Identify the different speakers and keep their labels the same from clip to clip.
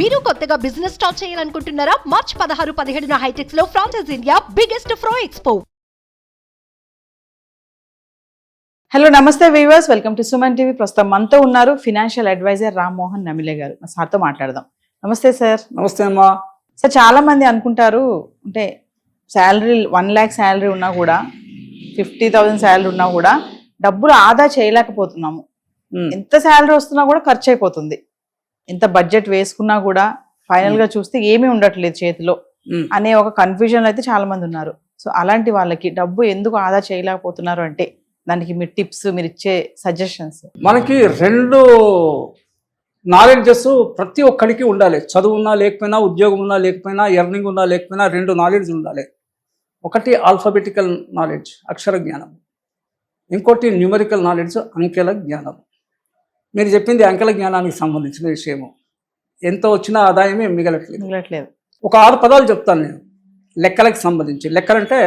Speaker 1: మీరు కొత్తగా business start చేయాలనుకుంటున్నారా? మార్చ్ 16-17 హైటెక్స్ లో ఫ్రాన్సెస్ ఇండియా బిగ్గెస్ట్ ఫ్రో ఎక్స్పో.
Speaker 2: హలో నమస్తే viewers, welcome to Suman TV. ప్రస్తుతం మనతో ఉన్నారు ఫినాన్షియల్ అడ్వైజర్ రామ్మోహన్ నమిలే గారు. సార్తో మాట్లాడదాం. నమస్తే సార్.
Speaker 3: నమస్తే అమ్మా.
Speaker 2: సార్, చాలా మంది అనుకుంటారు అంటే శాలరీ 1 lakh శాలరీ ఉన్నా కూడా 50,000 శాలరీ ఉన్నా కూడా డబ్బులు ఆదా చేయలేకపోతున్నాము. ఎంత శాలరీ వస్తున్నా కూడా ఖర్చు అయిపోతుంది. ఎంత బడ్జెట్ వేసుకున్నా కూడా ఫైనల్ గా చూస్తే ఏమీ ఉండట్లేదు చేతిలో అనే ఒక కన్ఫ్యూజన్ అయితే చాలా మంది ఉన్నారు. సో అలాంటి వాళ్ళకి డబ్బు ఎందుకు ఆదా చేయలేకపోతున్నారు అంటే దానికి మీ టిప్స్, మీరు ఇచ్చే సజెషన్స్.
Speaker 3: మనకి 2 నాలెడ్జెస్ ప్రతి ఒక్కడికి ఉండాలి. చదువు ఉన్నా లేకపోయినా, ఉద్యోగం ఉన్నా లేకపోయినా, ఎర్నింగ్ ఉన్నా లేకపోయినా 2 నాలెడ్జ్ ఉండాలి. ఒకటి ఆల్ఫాబెటికల్ నాలెడ్జ్, అక్షర జ్ఞానం. ఇంకోటి న్యూమరికల్ నాలెడ్జ్, అంకెల జ్ఞానం. మీరు చెప్పింది అంకెల జ్ఞానానికి సంబంధించిన విషయము. ఎంత వచ్చినా ఆదాయమే మిగలట్లేదు. ఒక 6 పదాలు చెప్తాను నేను లెక్కలకు సంబంధించి. లెక్కలంటే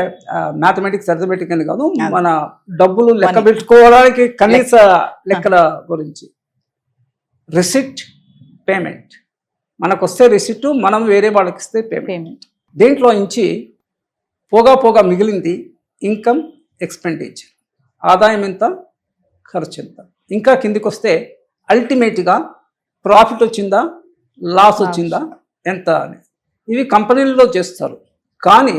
Speaker 3: మ్యాథమెటిక్స్, అర్థమెటిక్ అని కాదు, మన డబ్బులు లెక్క పెట్టుకోవడానికి కనీస లెక్కల గురించి. Receipt, payment. మనకు వస్తే రిసిట్, మనం వేరే వాళ్ళకి ఇస్తే పేమెంట్. దీంట్లో నుంచి పోగా మిగిలింది ఇన్కమ్, ఎక్స్పెండిచర్. ఆదాయం ఎంత, ఖర్చు ఎంత. ఇంకా కిందికి వస్తే అల్టిమేట్గా ప్రాఫిట్ వచ్చిందా, లాస్ వచ్చిందా, ఎంత అని. ఇవి కంపెనీల్లో చేస్తారు. కానీ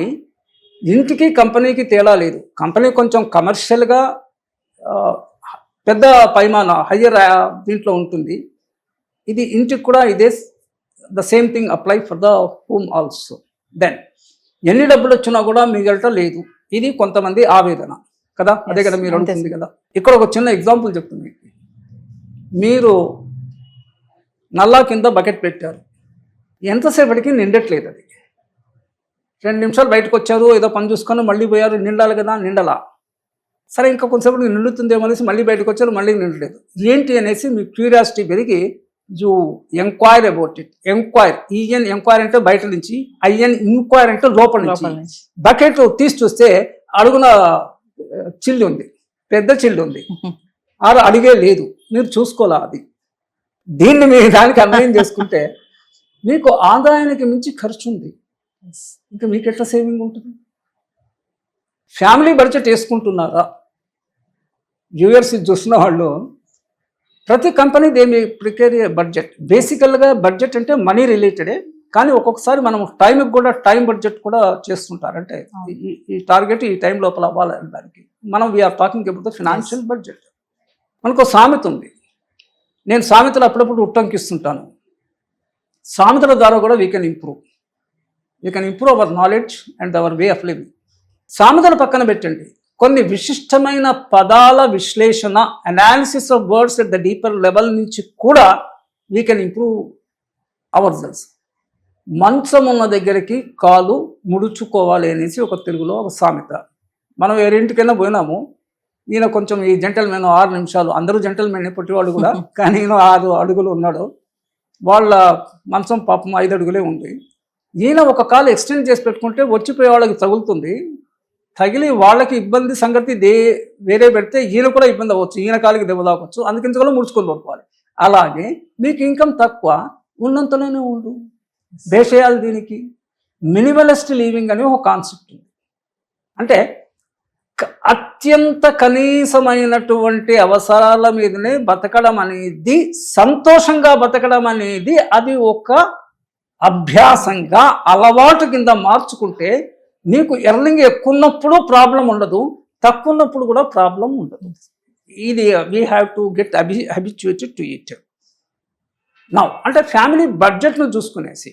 Speaker 3: ఇంటికి కంపెనీకి తేడా లేదు. కంపెనీ కొంచెం కమర్షియల్గా పెద్ద పైమాన హయ్యర్ దీంట్లో ఉంటుంది. ఇది ఇంటికి కూడా ఇదే the same thing apply for the home also. Then ఎన్ని డబ్బులు వచ్చినా కూడా మిగలటం లేదు. ఇది కొంతమంది ఆవేదన కదా, అదే కదా మీరు అడుగుతుంది కదా. ఇక్కడ ఒక చిన్న ఎగ్జాంపుల్ చెప్తుంది. మీరు నల్లా కింద బకెట్ పెట్టారు, ఎంతసేపటికి నిండట్లేదు. అది 2 నిమిషాలు బయటకు వచ్చారు, ఏదో పని చూసుకొని మళ్ళీ పోయారు, నిండాలి కదా, నిండలా. సరే ఇంకా కొంతసేపటికి నిండుతుందేమో అనేసి మళ్ళీ బయటకు వచ్చారు, మళ్ళీ నిండలేదు. ఏంటి అనేసి మీ క్యూరియాసిటీ పెరిగి యూ ఎంక్వైర్ అబౌట్ ఇట్. ఈఎన్ ఎంక్వైర్ అంటే బయట నుంచి, ఐఎన్ ఇంక్వైర్ అంటే లోపల నుంచి. బకెట్ తీసి చూస్తే అడుగున చిల్లు ఉంది, పెద్ద చిల్లు ఉంది, అడిగే లేదు, మీరు చూసుకోలే. అది దీన్ని మీరు దానికి అన్వయం చేసుకుంటే మీకు ఆదాయానికి మించి ఖర్చు ఉంది. ఇంకా మీకు ఎట్లా సేవింగ్ ఉంటుంది? Family budget వేసుకుంటున్నారా? వ్యూయర్స్ చూస్తున్న వాళ్ళు, ప్రతి కంపెనీ దేని ప్రిపేర్ బడ్జెట్. బేసికల్గా బడ్జెట్ అంటే మనీ రిలేటెడే, కానీ ఒక్కొక్కసారి మనం టైంకి కూడా టైం బడ్జెట్ కూడా చేస్తుంటారు. అంటే ఈ టార్గెట్ ఈ టైం లోపల అవ్వాలని దానికి మనం we are talking about the financial budget. మనకు సామెత ఉంది. నేను సామెతలు అప్పుడప్పుడు ఉట్టంకిస్తుంటాను. సామెతల ద్వారా కూడా we can improve our knowledge and our way of living. సామెతలు పక్కన పెట్టండి, కొన్ని విశిష్టమైన పదాల విశ్లేషణ, analysis of words at the deeper level నుంచి కూడా we can improve our cells. మంచం ఉన్న దగ్గరికి కాలు ముడుచుకోవాలి అనేసి ఒక తెలుగులో ఒక సామెత. మనం ఎవరింటికైనా పోయినాము, ఈయన కొంచెం ఈ జెంటల్మెన్ 6 నిమిషాలు, అందరూ జెంటల్మెన్ పుట్టివాడు కూడా, కానీ ఈయన 6 అడుగులు ఉన్నాడు. వాళ్ళ మంచం పాపం 5 అడుగులే ఉంది. ఈయన ఒక కాలు ఎక్స్టెండ్ చేసి పెట్టుకుంటే వచ్చిపోయే వాళ్ళకి తగులుతుంది. తగిలి వాళ్ళకి ఇబ్బంది సంగతి వేరే పెడితే ఈయన కూడా ఇబ్బంది అవ్వచ్చు, ఈయన కాలికి దెబ్బ తాకొచ్చు. అందుకింతలో ముడుచుకొని పడుకోవాలి. అలాగే మీకు ఇన్కమ్ తక్కువ, ఉన్నంతలోనే ఉండు. బేషేయాలి. దీనికి మినిమలిస్ట్ లివింగ్ అనే ఒక కాన్సెప్ట్ ఉంది. అంటే అత్యంత కనీసమైనటువంటి అవసరాల మీదనే బతకడం అనేది, సంతోషంగా బతకడం అనేది, అది ఒక అభ్యాసంగా అలవాటు కింద మార్చుకుంటే మీకు ఎర్నింగ్ ఎక్కువ ఉన్నప్పుడు ప్రాబ్లం ఉండదు, తక్కువ ఉన్నప్పుడు కూడా ప్రాబ్లం ఉండదు. ఇది we have to get habituated to it. Now అంటే ఫ్యామిలీ బడ్జెట్ను చూసుకునేసి,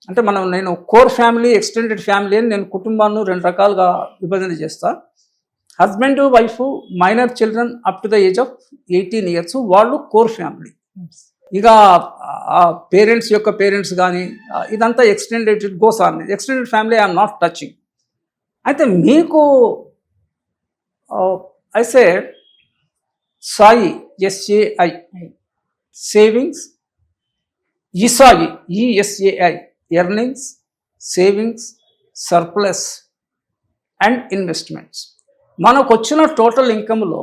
Speaker 3: అంటే నేను కోర్ ఫ్యామిలీ, ఎక్స్టెండెడ్ ఫ్యామిలీ అని నేను కుటుంబాన్ని 2 రకాలుగా విభజన చేస్తా. Husband, wife, minor children up to the age of 18 years, వాళ్ళు కోర్ ఫ్యామిలీ. ఇక పేరెంట్స్ యొక్క పేరెంట్స్ కానీ ఇదంతా extended goes on. Extended family I'm not touching. అయితే మీకు అయితే SAI, SAI, savings, ESAI, ESAI, earnings, savings, surplus and investments. మనకు వచ్చిన టోటల్ ఇన్కమ్లో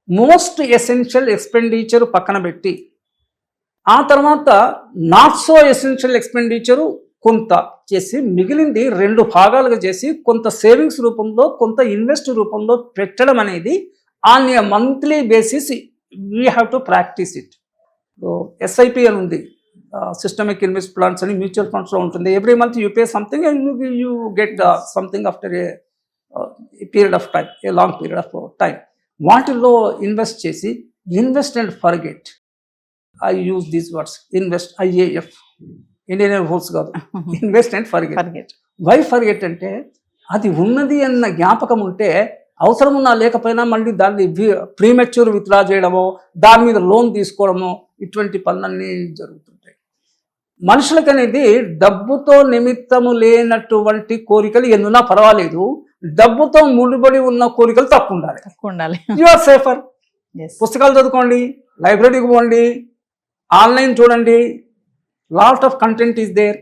Speaker 3: మోస్ట్ ఎసెన్షియల్ ఎక్స్పెండిచర్ పక్కన పెట్టి ఆ తర్వాత నాట్ సో ఎసెన్షియల్ ఎక్స్పెండిచరు కొంత చేసి మిగిలింది 2 భాగాలుగా చేసి కొంత సేవింగ్స్ రూపంలో కొంత ఇన్వెస్ట్ రూపంలో పెట్టడం అనేది on a monthly basis we have to practise it. SIP అని ఉంది, సిస్టమిక్ ఇన్వెస్ట్ ప్లాన్స్ అని మ్యూచువల్ ఫండ్స్లో ఉంటుంది. Every month you pay something and you get something after a period of time, a long period of time. వాటిల్లో invest చేసి invest and forget. I use these words, invest, IAF, Indian air force కాదు, invest and forget. Why forget అంటే అది ఉన్నది అన్న జ్ఞాపకం ఉంటే అవసరం ఉన్నా లేకపోయినా మళ్ళీ దాన్ని ప్రీమెచ్యూర్ విత్డ్రా చేయడమో దాని మీద లోన్ తీసుకోవడమో ఇటువంటి పనులన్నీ జరుగుతుంటాయి. మనుషులకు అనేది డబ్బుతో నిమిత్తము లేనటువంటి కోరికలు ఎన్నున్నా పర్వాలేదు, డబ్బుతో ముడిపడి ఉన్న కోరికలు తక్కువ ఉండాలి. You are safer. పుస్తకాలు చదువుకోండి, లైబ్రరీకి పోండి, ఆన్లైన్ చూడండి, lot of content is there.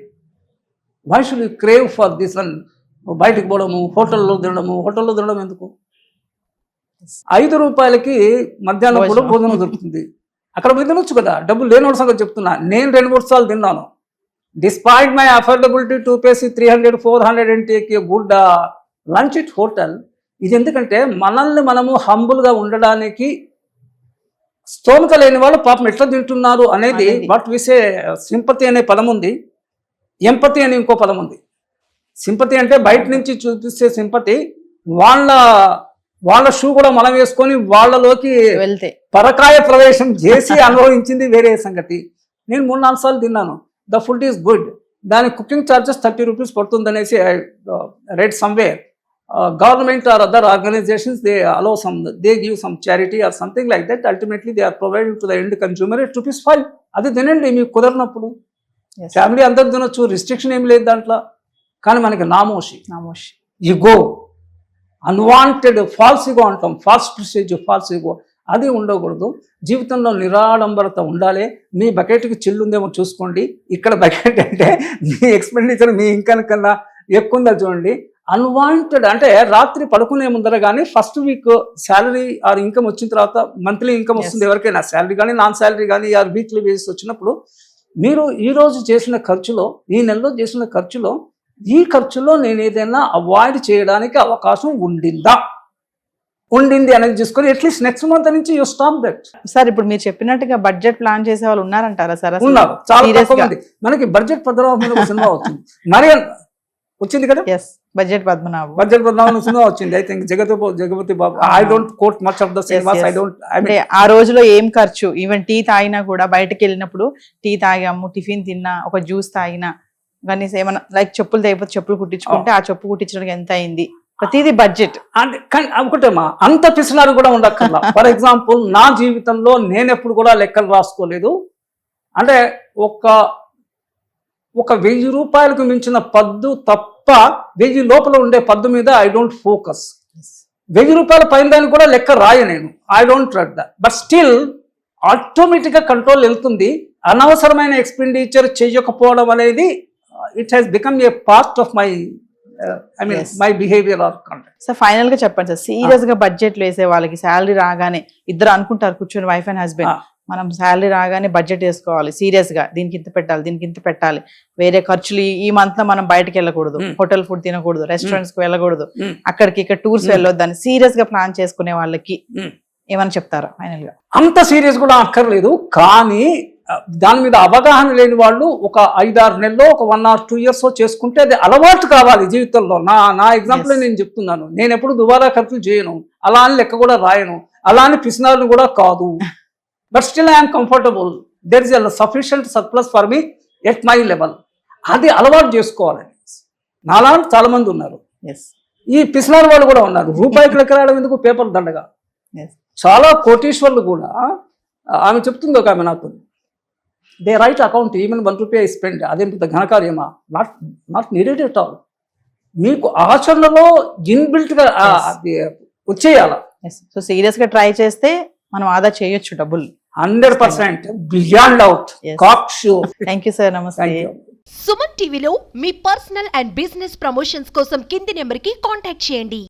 Speaker 3: Why should you crave for this one? బయటకు పోవడము, హోటల్లో తినడం ఎందుకు? 5 రూపాయలకి మధ్యాహ్నం కూడా భోజనం దొరుకుతుంది, అక్కడ పోయి తినొచ్చు కదా. డబ్బులు లేని సంగతి చెప్తున్నా. నేను 2-3 సార్లు తిన్నాను. Despite my affordability to pay 300-400 and take a good lunch it hotel. ఇది ఎందుకంటే మనల్ని మనము హంబుల్గా ఉండడానికి స్తోమత లేని వాళ్ళు పాపం ఎట్లా తింటున్నారు అనేది వాట్ విసే సింపతి అనే పదం ఉంది, ఎంపతి అనే ఇంకో పదం ఉంది. సింపతి అంటే బయట నుంచి చూపిస్తే సింపతి, వాళ్ళ షూ కూడా మనం వేసుకొని వాళ్ళలోకి వెళ్తే పరకాయ ప్రవేశం చేసి అనుభవించింది వేరే సంగతి. నేను 3-4 సార్లు తిన్నాను. ద ఫుడ్ ఈస్ గుడ్, దాని కుకింగ్ ఛార్జెస్ 30 రూపీస్ పడుతుంది అనేసి I read somewhere. Government or other organizations, they allow they give some charity or something like that. Ultimately they are providing to the end consumer at ₹5. అది తినండి మీకు కుదరనప్పుడు. Family అందరు తినొచ్చు, restriction ఏం లేదు దాంట్లో. కానీ మనకి నామోషి, ఇగో, అన్వాంటెడ్ ఫాల్స్ ఇగో అంటాం, ఫాల్స్ ప్రిస్టేజ్, ఫాల్స్ ఇగో, అది ఉండకూడదు. జీవితంలో నిరాడంబరత ఉండాలి. మీ బకెట్కి చిల్లుందేమో చూసుకోండి. ఇక్కడ బకెట్ అంటే మీ ఎక్స్పెండిచర్ మీ ఇన్కమ్ కన్నా ఎక్కువ ఉందా చూడండి. అన్వాంటెడ్ అంటే రాత్రి పడుకునే ముందర కానీ first week salary or income వచ్చిన తర్వాత, మంత్లీ ఇన్కమ్ వస్తుంది ఎవరికైనా, శాలరీ కానీ నాన్ శాలరీ కానీ ఆర్ వీక్లీ బేసిస్ వచ్చినప్పుడు మీరు ఈరోజు చేసిన ఖర్చులో, ఈ నెలలో చేసిన ఖర్చులో, ఈ ఖర్చులో నేను ఏదైనా అవాయిడ్ చేయడానికి అవకాశం ఉండింది అనేది చూసుకొని అట్లీస్ట్ నెక్స్ట్ మంత్ నుంచి యూ స్టాప్ దట్.
Speaker 2: సార్ ఇప్పుడు మీరు చెప్పినట్టుగా బడ్జెట్ ప్లాన్ చేసే వాళ్ళు ఉన్నారంటారా సార్?
Speaker 3: ఉన్నారు, చాలా తక్కువ మంది. మనకి బడ్జెట్ పద్మనాభం సినిమా వచ్చింది, మరి వచ్చింది కదా,
Speaker 2: బడ్జెట్ పద్మనాభం
Speaker 3: సినిమా వచ్చింది. I think Jagapathi Babu. I don't quote much of the cinemas. I don't,
Speaker 2: అంటే ఆ రోజులో ఏం ఖర్చు, ఈవెన్ టీ తాగినా కూడా, బయటకు వెళ్ళినప్పుడు టీ తాగాము, టిఫిన్ తిన్నా, ఒక జ్యూస్ తాగినా, కానీ ఏమన్నా లైక్ చెప్పులు తెగిపోతే చెప్పులు కుట్టించుకుంటే ఆ చెప్పు కుట్టించడానికి ఎంత అయింది, ప్రతిదీ బడ్జెట్.
Speaker 3: కానీ ఒకటేమా అంత పిసినారు కూడా ఉండక్కర్లా. ఫర్ ఎగ్జాంపుల్ నా జీవితంలో నేను ఎప్పుడు కూడా లెక్కలు రాసుకోలేదు. అంటే ఒక 1000 రూపాయలకు మించిన పద్దు తప్ప 1000 లోపల ఉండే పద్దు మీద ఐ డోంట్ ఫోకస్. 1000 రూపాయల పైన దాన్ని కూడా లెక్క రాయ నేను. I don't read that. But still ఆటోమేటిక్గా కంట్రోల్ వెళ్తుంది. అనవసరమైన ఎక్స్పెండిచర్ చేయకపోవడం అనేది it has become a part of my my behaviour or conduct.
Speaker 2: Sir final గా చెప్పండి సార్, సీరియస్ గా బడ్జెట్లు వేసే వాళ్ళకి శాలరీ రాగానే ఇద్దరు అనుకుంటారు కూర్చొని, వైఫ్ అండ్ హస్బెండ్, మనం శాలరీ రాగానే బడ్జెట్ వేసుకోవాలి సీరియస్ గా, దీనికి ఇంత పెట్టాలి, దీనికి ఇంత పెట్టాలి, వేరే ఖర్చులు ఈ మంత్ లో మనం బయటకు వెళ్ళకూడదు, హోటల్ ఫుడ్ తినకూడదు, రెస్టారెంట్స్ కి వెళ్ళకూడదు, అక్కడికి ఇక్కడ టూర్స్ వెళ్ళొద్దు అని సీరియస్ గా ప్లాన్ చేసుకునే వాళ్ళకి ఏమని చెప్తారా ఫైనల్ గా?
Speaker 3: అంత సీరియస్ కూడా అక్కర్లేదు, కానీ దాని మీద అవగాహన లేని వాళ్ళు ఒక 5-6 నెలలో, ఒక 1 or 2 years చేసుకుంటే అది అలవాటు కావాలి జీవితంలో. నా ఎగ్జాంపుల్ నేను చెప్తున్నాను. నేను ఎప్పుడు దుబారా ఖర్చులు చేయను, అలా అని లెక్క కూడా రాయను, అలా అని పిసినారుని కూడా కాదు. But still I'm comfortable. There is a sufficient surplus for me at my level. అది అలవాటు చేసుకోవాలని నాలా చాలా మంది ఉన్నారు. ఈ పిసినారు వాళ్ళు కూడా ఉన్నారు. రూపాయికి లెక్క రాయడం ఎందుకు, పేపర్ దండగా. చాలా కోటీశ్వర్లు కూడా, ఆమె చెప్తుంది ఒక ఆమె నాతో, they write account even ₹1 I spend. అదేం పెద్ద ఘనకార్యమా? Not needed at all. మీకు ఆచరణలో ఇన్బిల్ట్గా వచ్చేయాల.
Speaker 2: సో సీరియస్ గా ట్రై చేస్తే మనం ఆదా చేయొచ్చు డబ్బులు
Speaker 3: 100% beyond out.
Speaker 2: Thank you sir, నమస్తే.
Speaker 1: సుమన్ టీవీలో మీ పర్సనల్ అండ్ బిజినెస్ ప్రమోషన్స్ కోసం కింది నెంబర్ కి కాంటాక్ట్ చేయండి.